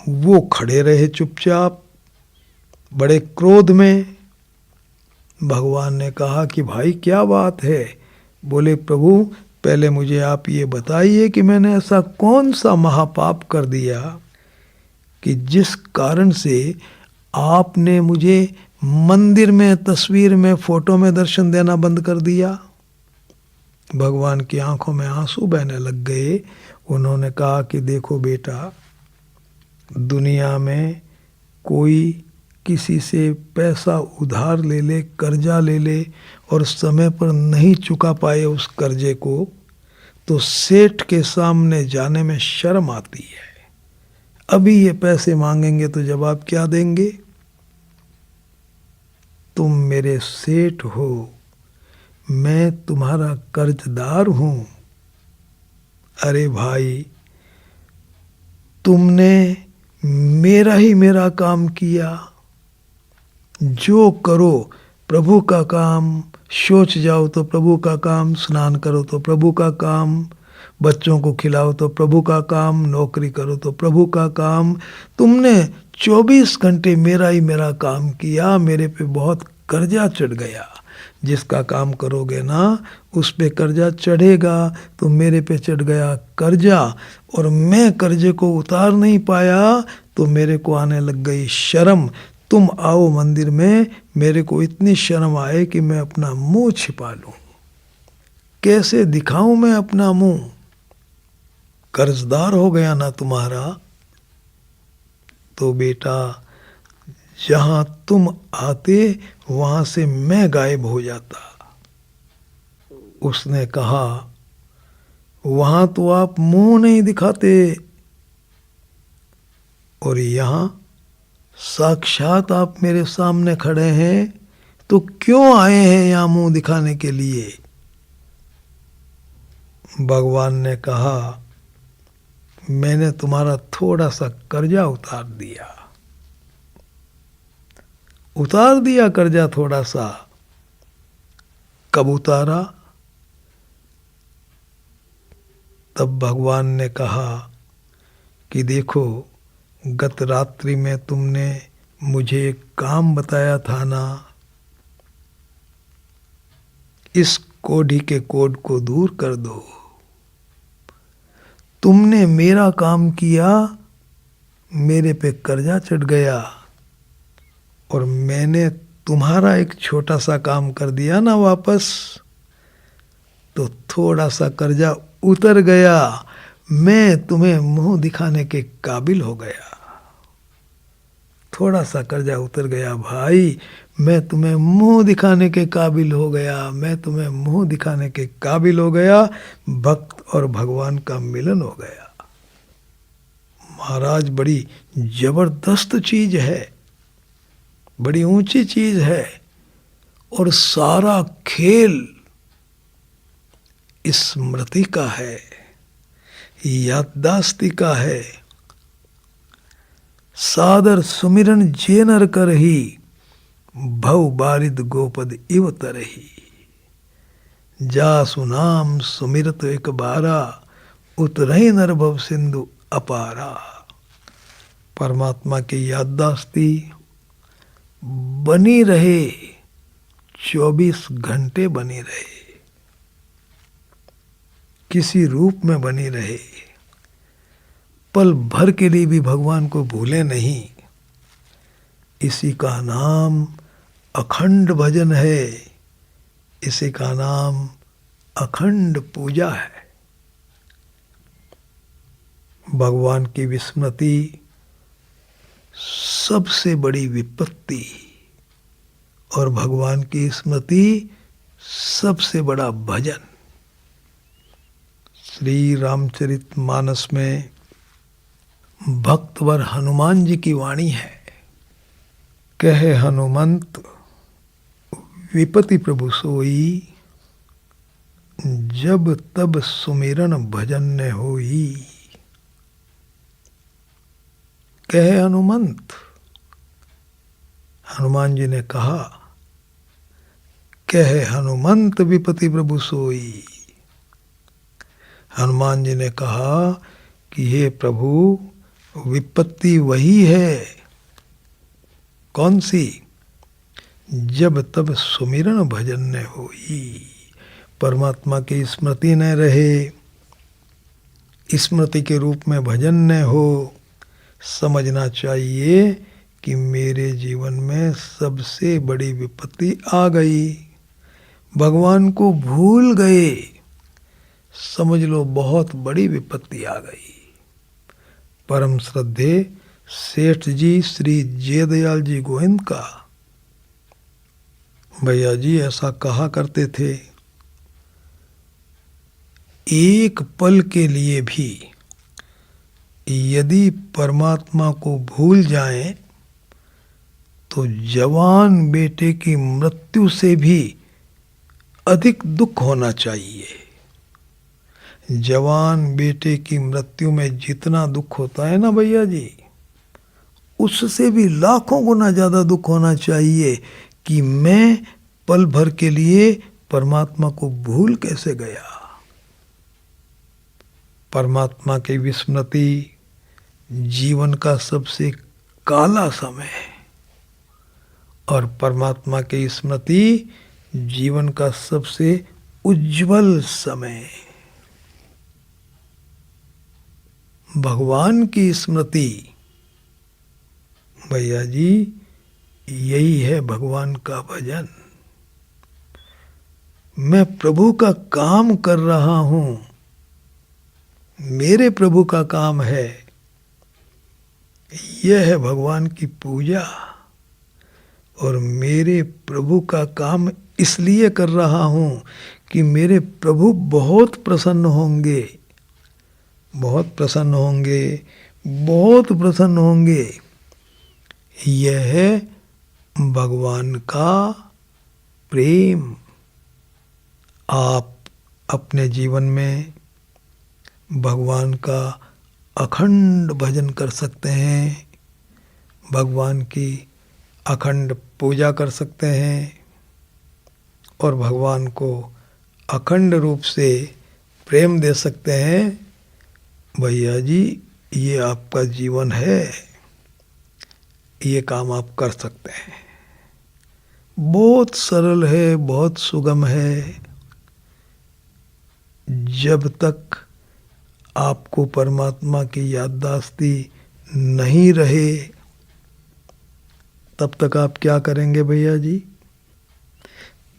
वो खड़े रहे चुपचाप, बड़े क्रोध में। भगवान ने कहा कि भाई क्या बात है। बोले प्रभु पहले मुझे आप ये बताइए कि मैंने ऐसा कौन सा महापाप कर दिया कि जिस कारण से आपने मुझे मंदिर में, तस्वीर में, फोटो में दर्शन देना बंद कर दिया। भगवान की आंखों में आंसू बहने लग गए। उन्होंने कहा कि देखो बेटा, दुनिया में कोई किसी से पैसा उधार ले ले, कर्जा ले ले और समय पर नहीं चुका पाए उस कर्जे को, तो सेठ के सामने जाने में शर्म आती है। अभी ये पैसे मांगेंगे तो जवाब क्या देंगे? तुम मेरे सेठ हो, मैं तुम्हारा कर्जदार हूं। अरे भाई, तुमने मेरा काम किया। जो करो प्रभु का काम, शौच जाओ तो प्रभु का काम, स्नान करो तो प्रभु का काम, बच्चों को खिलाओ तो प्रभु का काम, नौकरी करो तो प्रभु का काम। तुमने 24 घंटे मेरा काम किया, मेरे पे बहुत कर्जा चढ़ गया। जिसका काम करोगे ना उस पे कर्जा चढ़ेगा, तो मेरे पे चढ़ गया कर्जा और मैं कर्जे को उतार नहीं पाया, तो मेरे को आने लग गई शर्म। तुम आओ मंदिर में, मेरे को इतनी शर्म आए कि मैं अपना मुंह छिपा लूं। कैसे दिखाऊं मैं अपना मुंह? कर्जदार हो गया ना तुम्हारा। तो बेटा, जहां तुम आते वहां से मैं गायब हो जाता। उसने कहा वहां तो आप मुंह नहीं दिखाते और यहां साक्षात आप मेरे सामने खड़े हैं, तो क्यों आए हैं यहां मुंह दिखाने के लिए? भगवान ने कहा मैंने तुम्हारा थोड़ा सा कर्जा उतार दिया कर्जा थोड़ा सा। कब उतारा? तब भगवान ने कहा कि देखो, गत रात्रि में तुमने मुझे एक काम बताया था ना, इस कोढ़ी के कोढ़ को दूर कर दो। तुमने मेरा काम किया, मेरे पे कर्जा चढ़ गया और मैंने तुम्हारा एक छोटा सा काम कर दिया ना वापस, तो थोड़ा सा कर्जा उतर गया। मैं तुम्हें मुंह दिखाने के काबिल हो गया। थोड़ा सा कर्जा उतर गया भाई, मैं तुम्हें मुंह दिखाने के काबिल हो गया। मैं तुम्हें मुंह दिखाने के काबिल हो गया। भक्त और भगवान का मिलन हो गया। महाराज, बड़ी जबरदस्त चीज है, बड़ी ऊंची चीज है। और सारा खेल स्मृति का है, याददाश्ती का है। सादर सुमिरन जे नर करही, भव बारिद गोपद इव तरही। जासु नाम सुमिरत एक बारा, उतरही नर भव सिंधु अपारा। परमात्मा की याददाश्ती बनी रहे, 24 घंटे बनी रहे, किसी रूप में बनी रहे। पल भर के लिए भी भगवान को भूले नहीं। इसी का नाम अखंड भजन है, इसी का नाम अखंड पूजा है। भगवान की विस्मृति सबसे बड़ी विपत्ति और भगवान की स्मृति सबसे बड़ा भजन। श्री रामचरितमानस में भक्तवर हनुमान जी की वाणी है। कहे हनुमंत विपति प्रभु सोई, जब तब सुमिरन भजन न होई। कहे हनुमंत, हनुमान जी ने कहा, कहे हनुमंत विपति प्रभु सोई। हनुमान जी ने कहा कि हे प्रभु, विपत्ति वही है। कौन सी? जब तब सुमिरन भजन न होई, परमात्मा की स्मृति न रहे, स्मृति के रूप में भजन न हो। समझना चाहिए कि मेरे जीवन में सबसे बड़ी विपत्ति आ गई, भगवान को भूल गए, समझ लो बहुत बड़ी विपत्ति आ गई। परम श्रद्धे सेठ जी श्री जयदयाल जी गोविंद का भैया जी ऐसा कहा करते थे, एक पल के लिए भी यदि परमात्मा को भूल जाएं तो जवान बेटे की मृत्यु से भी अधिक दुख होना चाहिए। जवान बेटे की मृत्यु में जितना दुख होता है ना भैया जी, उससे भी लाखों गुना ज्यादा दुख होना चाहिए कि मैं पल भर के लिए परमात्मा को भूल कैसे गया। परमात्मा की विस्मृति जीवन का सबसे काला समय है और परमात्मा की स्मृति जीवन का सबसे उज्जवल समय। भगवान की स्मृति भैया जी यही है भगवान का भजन। मैं प्रभु का काम कर रहा हूं, मेरे प्रभु का काम है, यह है भगवान की पूजा। और मेरे प्रभु का काम इसलिए कर रहा हूं कि मेरे प्रभु बहुत प्रसन्न होंगे, बहुत प्रसन्न होंगे, बहुत प्रसन्न होंगे। यह है भगवान का प्रेम। आप अपने जीवन में भगवान का अखंड भजन कर सकते हैं, भगवान की अखंड पूजा कर सकते हैं और भगवान को अखंड रूप से प्रेम दे सकते हैं। भैया जी ये आपका जीवन है, ये काम आप कर सकते हैं। बहुत सरल है, बहुत सुगम है। जब तक आपको परमात्मा की याददाश्ती नहीं रहे तब तक आप क्या करेंगे भैया जी?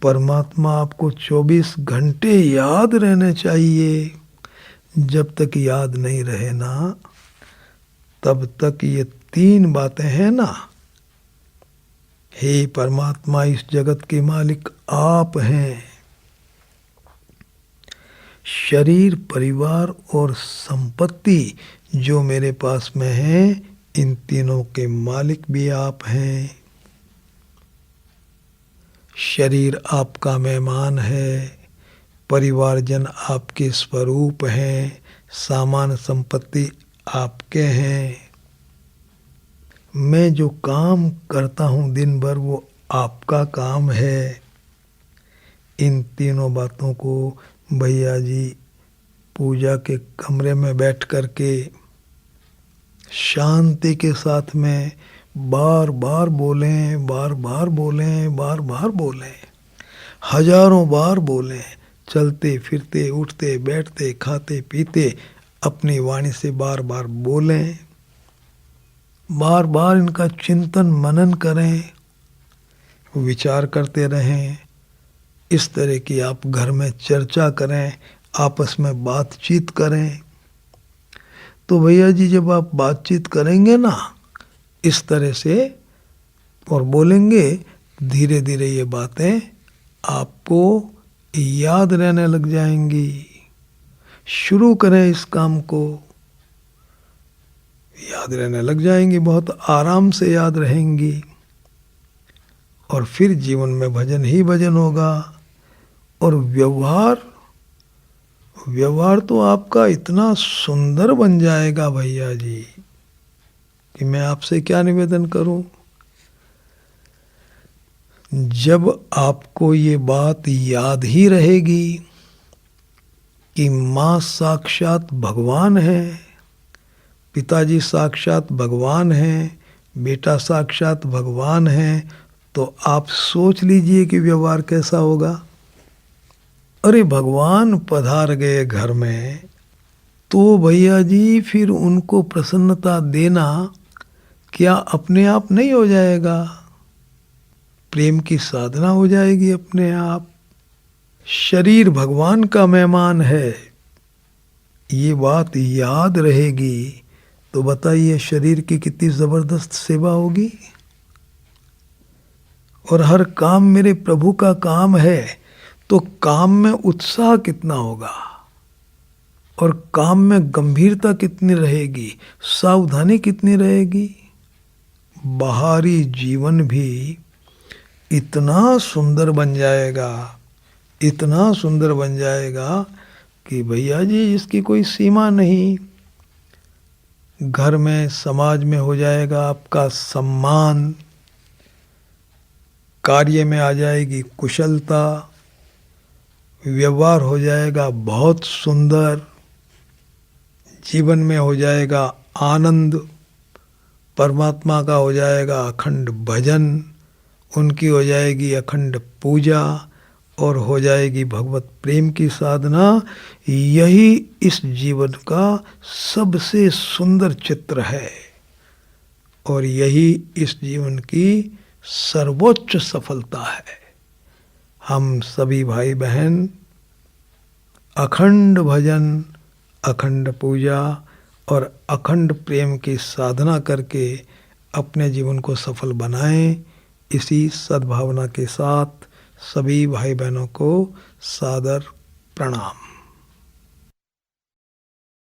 परमात्मा आपको 24 घंटे याद रहने चाहिए। जब तक याद नहीं रहे ना तब तक ये 3 बातें हैं ना, हे परमात्मा इस जगत के मालिक आप हैं, शरीर परिवार और संपत्ति जो मेरे पास में है इन तीनों के मालिक भी आप हैं। शरीर आपका मेहमान है, परिवारजन आपके स्वरूप हैं, सामान संपत्ति आपके हैं। मैं जो काम करता हूँ दिन भर वो आपका काम है। इन तीनों बातों को भैया जी पूजा के कमरे में बैठ करके शांति के साथ में बार बार बोलें, बार बार बोलें, बार बार बोलें, हजारों बार बोलें। चलते फिरते उठते बैठते खाते पीते अपनी वाणी से बार बार बोलें, बार बार इनका चिंतन मनन करें। विचार करते रहें, इस तरह की आप घर में चर्चा करें, आपस में बातचीत करें। तो भैया जी जब आप बातचीत करेंगे ना इस तरह से और बोलेंगे, धीरे धीरे ये बातें आपको याद रहने लग जाएंगी। शुरू करें इस काम को, याद रहने लग जाएंगी, बहुत आराम से याद रहेंगी और फिर जीवन में भजन ही भजन होगा। और व्यवहार तो आपका इतना सुंदर बन जाएगा भैया जी कि मैं आपसे क्या निवेदन करूं। जब आपको ये बात याद ही रहेगी कि माँ साक्षात भगवान है, पिताजी साक्षात भगवान हैं, बेटा साक्षात भगवान है, तो आप सोच लीजिए कि व्यवहार कैसा होगा। अरे भगवान पधार गए घर में तो भैया जी फिर उनको प्रसन्नता देना क्या अपने आप नहीं हो जाएगा? प्रेम की साधना हो जाएगी अपने आप। शरीर भगवान का मेहमान है, ये बात याद रहेगी तो बताइए शरीर की कितनी जबरदस्त सेवा होगी। और हर काम मेरे प्रभु का काम है तो काम में उत्साह कितना होगा और काम में गंभीरता कितनी रहेगी, सावधानी कितनी रहेगी। बाहरी जीवन भी इतना सुंदर बन जाएगा, इतना सुंदर बन जाएगा कि भैया जी इसकी कोई सीमा नहीं। घर में समाज में हो जाएगा आपका सम्मान, कार्य में आ जाएगी कुशलता, व्यवहार हो जाएगा बहुत सुंदर, जीवन में हो जाएगा आनंद, परमात्मा का हो जाएगा अखंड भजन, उनकी हो जाएगी अखंड पूजा और हो जाएगी भगवत प्रेम की साधना। यही इस जीवन का सबसे सुंदर चित्र है और यही इस जीवन की सर्वोच्च सफलता है। हम सभी भाई बहन अखंड भजन, अखंड पूजा और अखंड प्रेम की साधना करके अपने जीवन को सफल बनाएं। इसी सद्भावना के साथ सभी भाई बहनों को सादर प्रणाम।